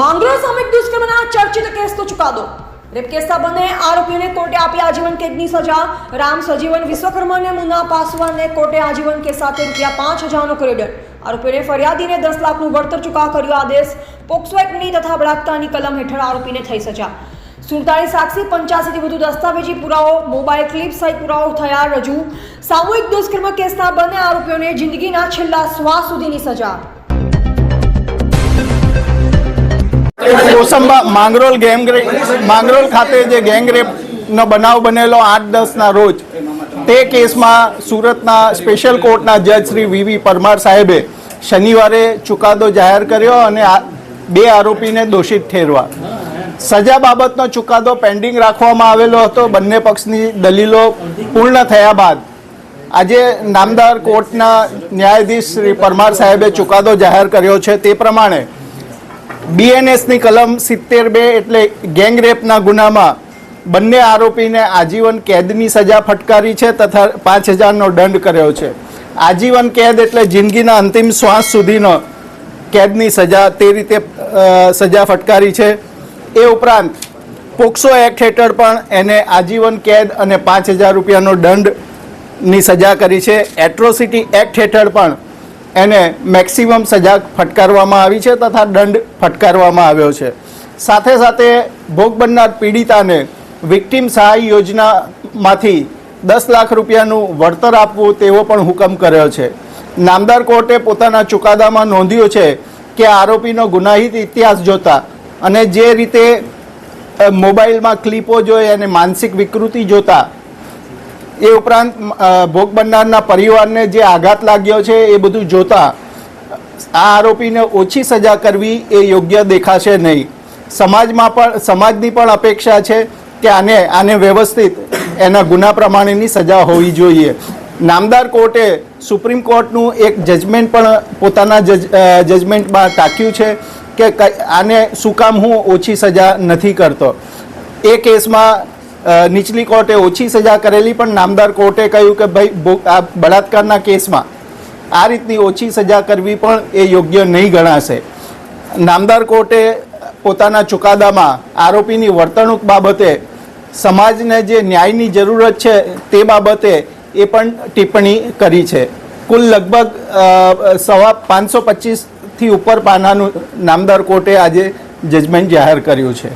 માંગરોળ સામૂહિક દુષ્કર્મના ચર્ચિત કેસનો ચુકાદો। રેપ કેસના બંને આરોપીઓને કોર્ટે આપી આજીવન કેદની સજા। રામ સજીવન વિશ્વકર્મા અને મુન્ના પાસવાનને કોર્ટે આજીવન કેસ સાથે ₹5,000નો કર્યો દંડ। આરોપીઓને ફરિયાદીને 10 લાખનું વળતર ચૂકવવા કર્યો આદેશ। પોક્સો એક્ટની તથા બળાત્કારની કલમ હેઠળ આરોપીને થઈ સજા। 47 સાક્ષી 85થી વધુ દસ્તાવેજી પુરાવો મોબાઈલ ક્લિપ સહિત પુરાવો થયા રજૂ। સામૂહિક દુષ્કર્મ કેસના બંને આરોપીઓને જિંદગીના છેલ્લા શ્વાસ સુધીની સજા। કોસંબા માંગરોળ ખાતે જે ગેંગરેપનો બનાવ બનેલો 8-10ના રોજ તે કેસમાં સુરતના સ્પેશિયલ કોર્ટના જજ શ્રી વી પરમાર સાહેબે શનિવારે ચુકાદો જાહેર કર્યો અને 2 આરોપીને દોષિત ઠેરવા। સજા બાબતનો ચુકાદો પેન્ડિંગ રાખવામાં આવેલો હતો। બંને પક્ષની દલીલો પૂર્ણ થયા બાદ આજે નામદાર કોર્ટના ન્યાયાધીશ શ્રી પરમાર સાહેબે ચુકાદો જાહેર કર્યો છે। તે પ્રમાણે બીએનએસની કલમ 72 એટલે ગેંગરેપના ગુનામાં બંને આરોપીને આજીવન કેદની સજા ફટકારી છે તથા 5,000નો દંડ કર્યો છે। આજીવન કેદ એટલે જિંદગીના અંતિમ શ્વાસ સુધીનો કેદની સજા, તે રીતે સજા ફટકારી છે। એ ઉપરાંત પોક્સો એક્ટ હેઠળ પણ એને આજીવન કેદ અને 5,000 રૂપિયાનો દંડની સજા કરી છે। એટ્રોસિટી એક્ટ હેઠળ પણ એને મેક્સિમમ સજા ફટકારવામાં આવી છે તથા દંડ ફટકારવામાં આવ્યો છે। સાથે સાથે ભોગ બનનાર પીડિતાને વિક્ટિમ સહાય યોજનામાંથી 10 લાખ રૂપિયાનું વળતર આપવું તેવો પણ હુકમ કર્યો છે। નામદાર કોર્ટે પોતાના ચુકાદામાં નોંધ્યું છે કે આરોપીનો ગુનાહિત ઇતિહાસ જોતા અને જે રીતે મોબાઈલમાં ક્લિપો જોઈ અને માનસિક વિકૃતિ જોતા, એ ઉપરાંત ભોગ બનનારના પરિવારને જે આઘાત લાગ્યો છે એ બધું જોતા આ આરોપીને ઓછી સજા કરવી એ યોગ્ય દેખાશે નહીં। સમાજની પણ અપેક્ષા છે કે આને વ્યવસ્થિત એના ગુના પ્રમાણેની સજા હોવી જોઈએ। નામદાર કોર્ટે સુપ્રીમ કોર્ટનું એક જજમેન્ટ પણ પોતાના જજમેન્ટમાં ટાંક્યું છે કે આને શું કામ હું ઓછી સજા નથી કરતો। એ કેસમાં નીચલી કોર્ટે ઓછી સજા કરેલી પણ નામદાર કોર્ટે કહ્યું કે ભાઈ આ બળાત્કારના કેસમાં આ રીતની ઓછી સજા કરવી પણ એ યોગ્ય નહીં ગણાશે। નામદાર કોર્ટે પોતાના ચુકાદામાં આરોપીની વર્તણૂક બાબતે સમાજને જે ન્યાયની જરૂરત છે તે બાબતે એ પણ ટિપ્પણી કરી છે। કુલ લગભગ 525થી ઉપર પાનાનું નામદાર કોર્ટે આજે જજમેન્ટ જાહેર કર્યું છે।